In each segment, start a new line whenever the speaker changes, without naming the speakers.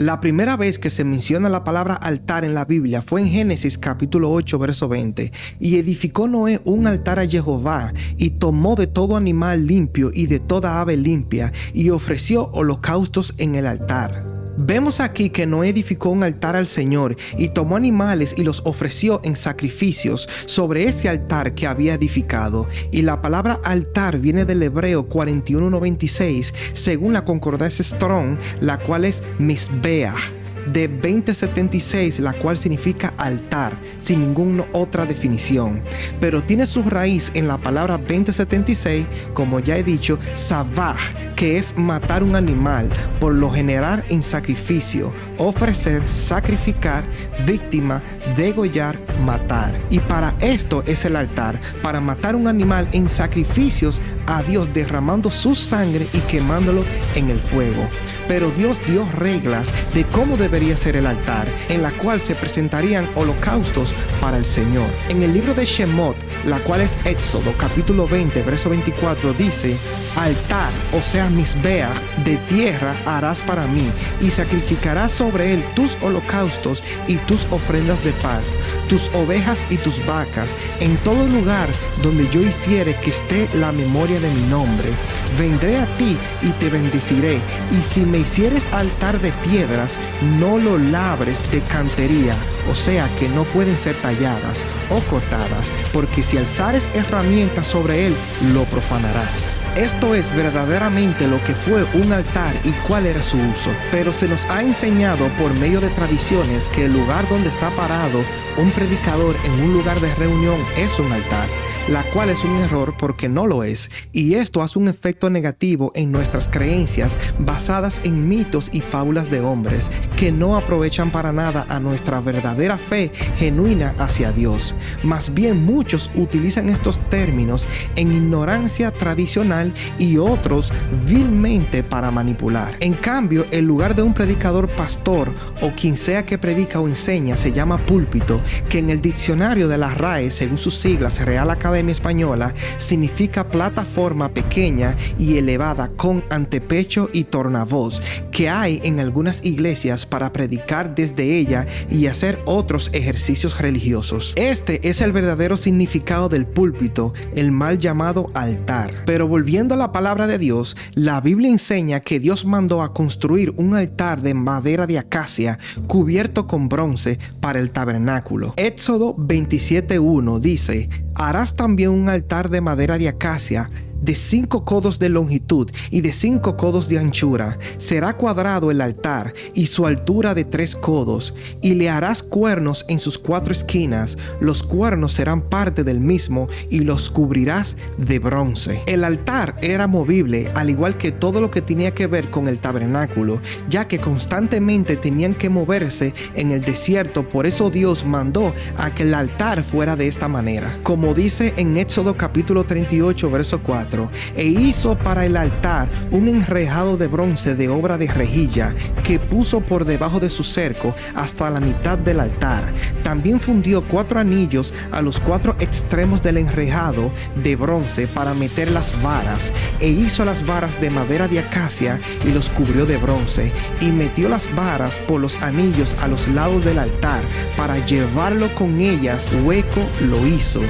La primera vez que se menciona la palabra altar en la Biblia fue en Génesis capítulo 8, verso 20. Y edificó Noé un altar a Jehová, y tomó de todo animal limpio y de toda ave limpia, y ofreció holocaustos en el altar. Vemos aquí que Noé edificó un altar al Señor y tomó animales y los ofreció en sacrificios sobre ese altar que había edificado. Y la palabra altar viene del hebreo 4196 según la concordancia Strong, la cual es Mizbeach, de 2076, la cual significa altar, sin ninguna otra definición. Pero tiene su raíz en la palabra 2076, como ya he dicho, Sabach, que es matar un animal, por lo general en sacrificio, ofrecer, sacrificar, víctima, degollar, matar. Y para esto es el altar, para matar un animal en sacrificios a Dios, derramando su sangre y quemándolo en el fuego. Pero Dios dio reglas de cómo debería ser el altar, en la cual se presentarían holocaustos para el Señor. En el libro de Shemot, la cual es Éxodo capítulo 20, verso 24, dice: altar, o sea Mizbeach, de tierra harás para mí, y sacrificarás sobre él tus holocaustos y tus ofrendas de paz, tus ovejas y tus vacas, en todo lugar donde yo hiciere que esté la memoria de mi nombre. Vendré a ti y te bendeciré, y si me hicieres altar de piedras, no lo labres de cantería, o sea que no pueden ser talladas o cortadas, porque si alzares herramientas sobre él, lo profanarás. Esto es verdaderamente lo que fue un altar y cuál era su uso. Pero se nos ha enseñado por medio de tradiciones que el lugar donde está parado un predicador en un lugar de reunión es un altar, la cual es un error porque no lo es, y esto hace un efecto negativo en nuestras creencias basadas en mitos y fábulas de hombres que no aprovechan para nada a nuestra verdadera fe genuina hacia Dios. Más bien muchos utilizan estos términos en ignorancia tradicional y otros vilmente para manipular. En cambio, el lugar de un predicador, pastor o quien sea que predica o enseña se llama púlpito, que en el diccionario de la RAE, según sus siglas Real Academia Española, significa plataforma pequeña y elevada con antepecho y tornavoz, que hay en algunas iglesias para predicar desde ella y hacer otros ejercicios religiosos. Este es el verdadero significado del púlpito, el mal llamado altar. Pero volviendo a la palabra de Dios, la Biblia enseña que Dios mandó a construir un altar de madera de acacia cubierto con bronce para el tabernáculo. Éxodo 27:1 dice: harás también un altar de madera de acacia de 5 codos de longitud y de 5 codos de anchura. Será cuadrado el altar y su altura de 3 codos, y le harás cuernos en sus 4 esquinas. Los cuernos serán parte del mismo y los cubrirás de bronce. El altar era movible, al igual que todo lo que tenía que ver con el tabernáculo, ya que constantemente tenían que moverse en el desierto. Por eso Dios mandó a que el altar fuera de esta manera. Como dice en Éxodo capítulo 38, verso 4: e hizo para el altar un enrejado de bronce de obra de rejilla, que puso por debajo de su cerco hasta la mitad del altar. También fundió 4 anillos a los 4 extremos del enrejado de bronce para meter las varas, e hizo las varas de madera de acacia y los cubrió de bronce, y metió las varas por los anillos a los lados del altar para llevarlo con ellas. Hueco lo hizo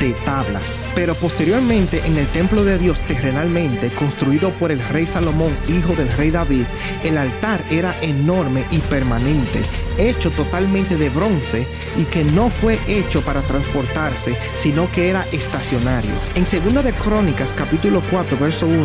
de tablas. Pero posteriormente, en el templo de Dios terrenalmente, construido por el rey Salomón, hijo del rey David, el altar era enorme y permanente, hecho totalmente de bronce, y que no fue hecho para transportarse, sino que era estacionario. En 2 de Crónicas capítulo 4 verso 1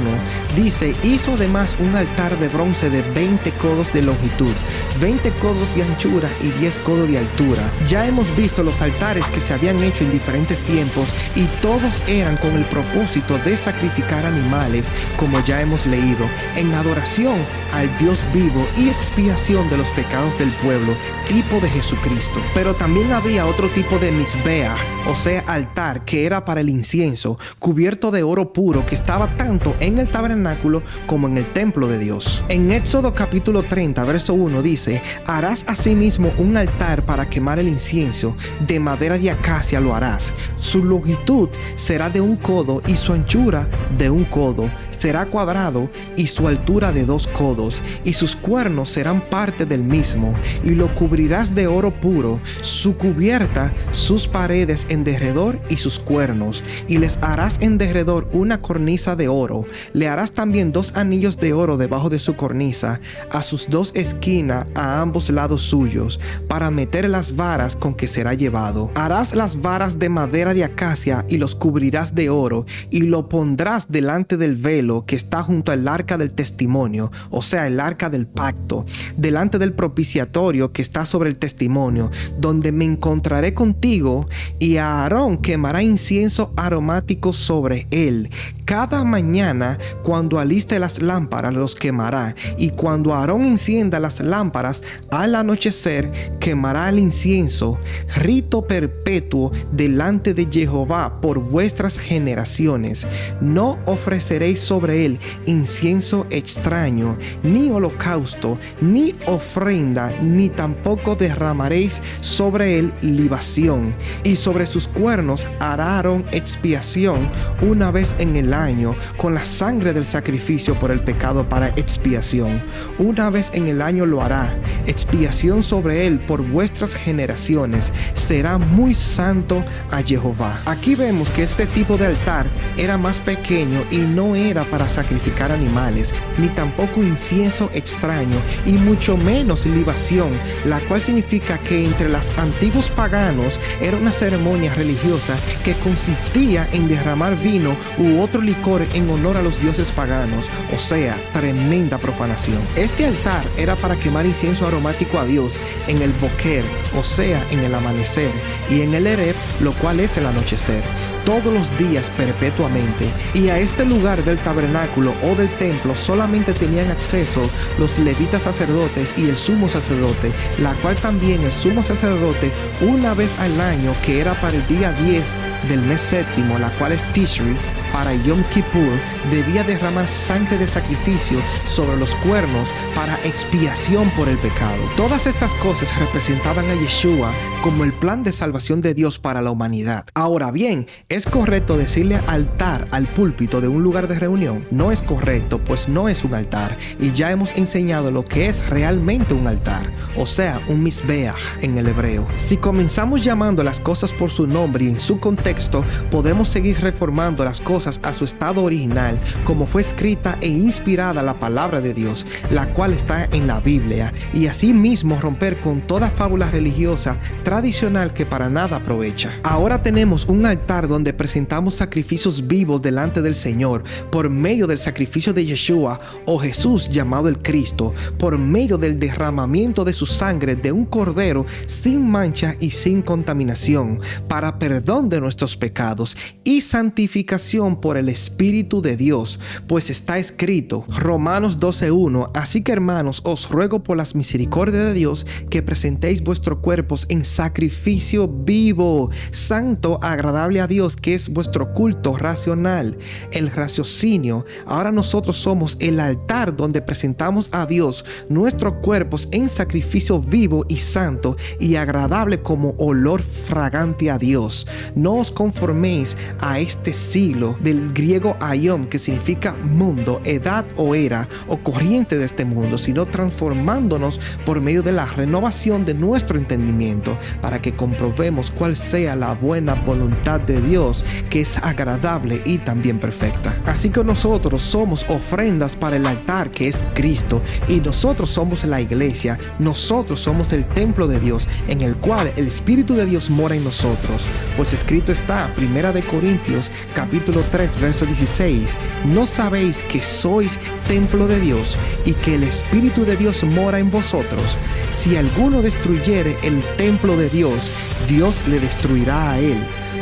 dice: hizo además un altar de bronce de 20 codos de longitud, 20 codos de anchura y 10 codos de altura. Ya hemos visto los altares que se habían hecho en diferentes tiempos, y todos eran con el propósito de sacrificar animales, como ya hemos leído, en adoración al Dios vivo y expiación de los pecados del pueblo, tipo de Jesucristo. Pero también había otro tipo de Mizbeach, o sea altar, que era para el incienso, cubierto de oro puro, que estaba tanto en el tabernáculo como en el templo de Dios. En Éxodo capítulo 30 verso 1 dice: harás asimismo un altar para quemar el incienso, de madera de acacia lo harás. Su longitud será de 1 codo y su anchura altura de 1 codo, será cuadrado y su altura de 2 codos, y sus cuernos serán parte del mismo, y lo cubrirás de oro puro, su cubierta, sus paredes en derredor y sus cuernos, y les harás en derredor una cornisa de oro. Le harás también 2 anillos de oro debajo de su cornisa, a sus 2 esquinas a ambos lados suyos, para meter las varas con que será llevado. Harás las varas de madera de acacia y los cubrirás de oro, y lo pondrás delante del velo que está junto al arca del testimonio, o sea, el arca del pacto, delante del propiciatorio que está sobre el testimonio, donde me encontraré contigo, y a Aarón quemará incienso aromático sobre él. Cada mañana, cuando aliste las lámparas, los quemará, y cuando Aarón encienda las lámparas al anochecer, quemará el incienso, rito perpetuo delante de Jehová por vuestras generaciones. No ofreceréis sobre él incienso extraño, ni holocausto, ni ofrenda, ni tampoco derramaréis sobre él libación. Y sobre sus cuernos hará Aarón expiación una vez en el año con la sangre del sacrificio por el pecado para expiación. Una vez en el año lo hará, expiación sobre él por vuestras generaciones. Será muy santo a Jehová. Aquí vemos que este tipo de altar era más pequeño y no era para sacrificar animales, ni tampoco incienso extraño, y mucho menos libación, la cual significa que entre los antiguos paganos era una ceremonia religiosa que consistía en derramar vino u otro licor en honor a los dioses paganos, o sea, tremenda profanación. Este altar era para quemar incienso aromático a Dios en el boquer, o sea, en el amanecer, y en el ereb, lo cual es el anochecer, todos los días perpetuamente. Y a este lugar del tabernáculo o del templo solamente tenían acceso los levitas sacerdotes y el sumo sacerdote, la cual también el sumo sacerdote una vez al año, que era para el día 10 del mes séptimo, la cual es Tishri, para Yom Kippur, debía derramar sangre de sacrificio sobre los cuernos para expiación por el pecado. Todas estas cosas representaban a Yeshua como el plan de salvación de Dios para la humanidad. Ahora bien, ¿es correcto decirle altar al púlpito de un lugar de reunión? No es correcto, pues no es un altar, y ya hemos enseñado lo que es realmente un altar, o sea, un misbeach en el hebreo. Si comenzamos llamando las cosas por su nombre y en su contexto, podemos seguir reformando las cosas a su estado original, como fue escrita e inspirada la palabra de Dios, la cual está en la Biblia, y así mismo romper con toda fábula religiosa tradicional que para nada aprovecha. Ahora tenemos un altar donde presentamos sacrificios vivos delante del Señor por medio del sacrificio de Yeshua, o Jesús llamado el Cristo, por medio del derramamiento de su sangre de un cordero sin mancha y sin contaminación, para perdón de nuestros pecados y santificación por el Espíritu de Dios, pues está escrito, Romanos 12:1, así que hermanos, os ruego por las misericordias de Dios que presentéis vuestros cuerpos en sacrificio vivo, santo, agradable a Dios, que es vuestro culto racional. El raciocinio, ahora nosotros somos el altar donde presentamos a Dios nuestros cuerpos en sacrificio vivo y santo y agradable como olor fragante a Dios. No os conforméis a este siglo, del griego aion, que significa mundo, edad o era o corriente de este mundo, sino transformándonos por medio de la renovación de nuestro entendimiento, para que comprobemos cuál sea la buena voluntad de Dios, que es agradable y también perfecta. Así que nosotros somos ofrendas para el altar que es Cristo, y nosotros somos la iglesia, nosotros somos el templo de Dios, en el cual el Espíritu de Dios mora en nosotros, pues escrito está, 1 Corintios capítulo 3 verso 16, ¿no sabéis que sois templo de Dios y que el Espíritu de Dios mora en vosotros? Si alguno destruyere el templo de Dios, Dios le destruirá a él,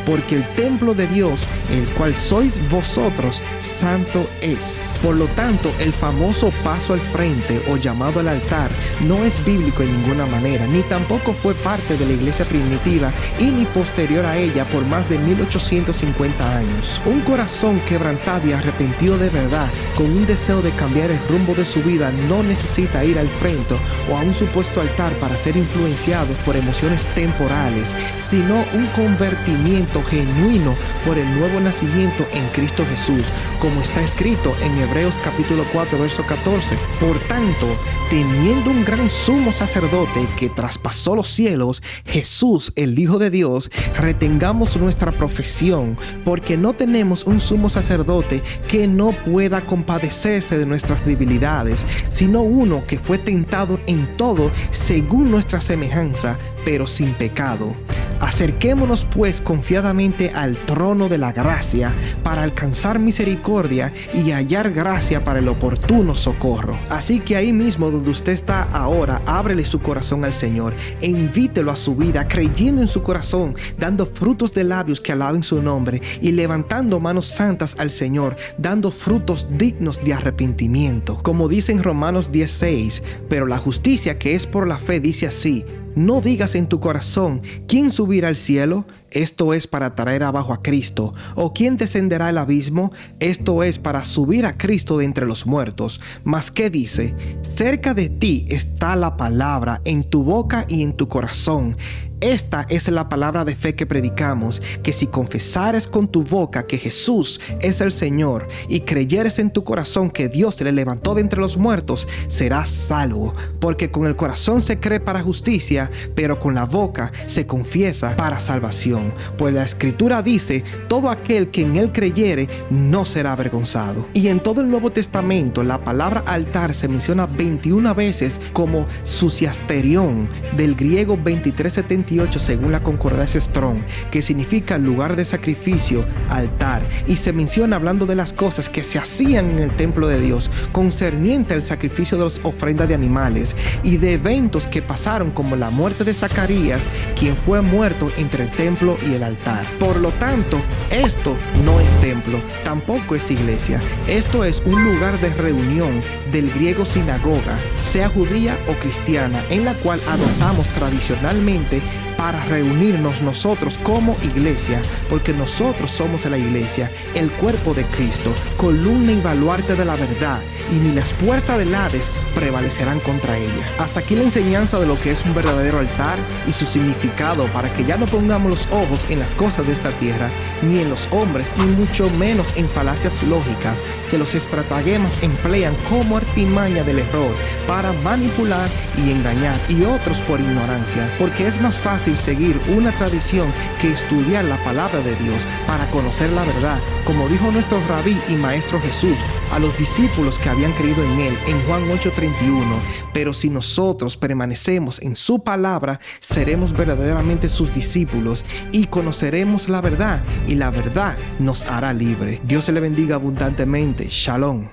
porque el templo de Dios, el cual sois vosotros, santo es. Por lo tanto, el famoso paso al frente o llamado al altar no es bíblico en ninguna manera, ni tampoco fue parte de la iglesia primitiva y ni posterior a ella por más de 1850 años. Un corazón quebrantado y arrepentido de verdad, con un deseo de cambiar el rumbo de su vida, no necesita ir al frente o a un supuesto altar para ser influenciado por emociones temporales, sino un convertimiento nacimiento genuino por el nuevo nacimiento en Cristo Jesús, como está escrito en Hebreos capítulo 4, verso 14. Por tanto, teniendo un gran sumo sacerdote que traspasó los cielos, Jesús, el Hijo de Dios, retengamos nuestra profesión, porque no tenemos un sumo sacerdote que no pueda compadecerse de nuestras debilidades, sino uno que fue tentado en todo según nuestra semejanza, pero sin pecado. Acerquémonos pues confiadamente al trono de la gracia para alcanzar misericordia y hallar gracia para el oportuno socorro. Así que ahí mismo donde usted está ahora, ábrele su corazón al Señor e invítelo a su vida, creyendo en su corazón, dando frutos de labios que alaben su nombre y levantando manos santas al Señor, dando frutos dignos de arrepentimiento. Como dice en Romanos 10:6, pero la justicia que es por la fe dice así: no digas en tu corazón, ¿quién subirá al cielo? Esto es para traer abajo a Cristo. ¿O quién descenderá al abismo? Esto es para subir a Cristo de entre los muertos. Mas ¿qué dice? Cerca de ti está la palabra, en tu boca y en tu corazón. Esta es la palabra de fe que predicamos, que si confesares con tu boca que Jesús es el Señor y creyeres en tu corazón que Dios le levantó de entre los muertos, serás salvo. Porque con el corazón se cree para justicia, pero con la boca se confiesa para salvación. Pues la Escritura dice: todo aquel que en él creyere no será avergonzado. Y en todo el Nuevo Testamento la palabra altar se menciona 21 veces como susiasterión, del griego 2378 según la concordancia Strong, que significa lugar de sacrificio, altar, y se menciona hablando de las cosas que se hacían en el templo de Dios concerniente al sacrificio de las ofrendas de animales y de eventos que pasaron, como la muerte de Zacarías, quien fue muerto entre el templo y el altar. Por lo tanto, esto no es templo, tampoco es iglesia. Esto es un lugar de reunión, del griego sinagoga, sea judía o cristiana, en la cual adoptamos tradicionalmente para reunirnos nosotros como iglesia, porque nosotros somos la iglesia, el cuerpo de Cristo, columna y baluarte de la verdad, y ni las puertas del Hades prevalecerán contra ella. Hasta aquí la enseñanza de lo que es un verdadero altar y su significado, para que ya no pongamos los ojos en las cosas de esta tierra, ni en los hombres, y mucho menos en falacias lógicas que los estratagemas emplean como artimaña del error para manipular y engañar, y otros por ignorancia, porque es más fácil seguir una tradición que estudiar la palabra de Dios para conocer la verdad, como dijo nuestro rabí y maestro Jesús a los discípulos que habían creído en él en Juan 8:31. Pero si nosotros permanecemos en su palabra, seremos verdaderamente sus discípulos y conoceremos la verdad, y la verdad nos hará libre. Dios se le bendiga abundantemente. Shalom.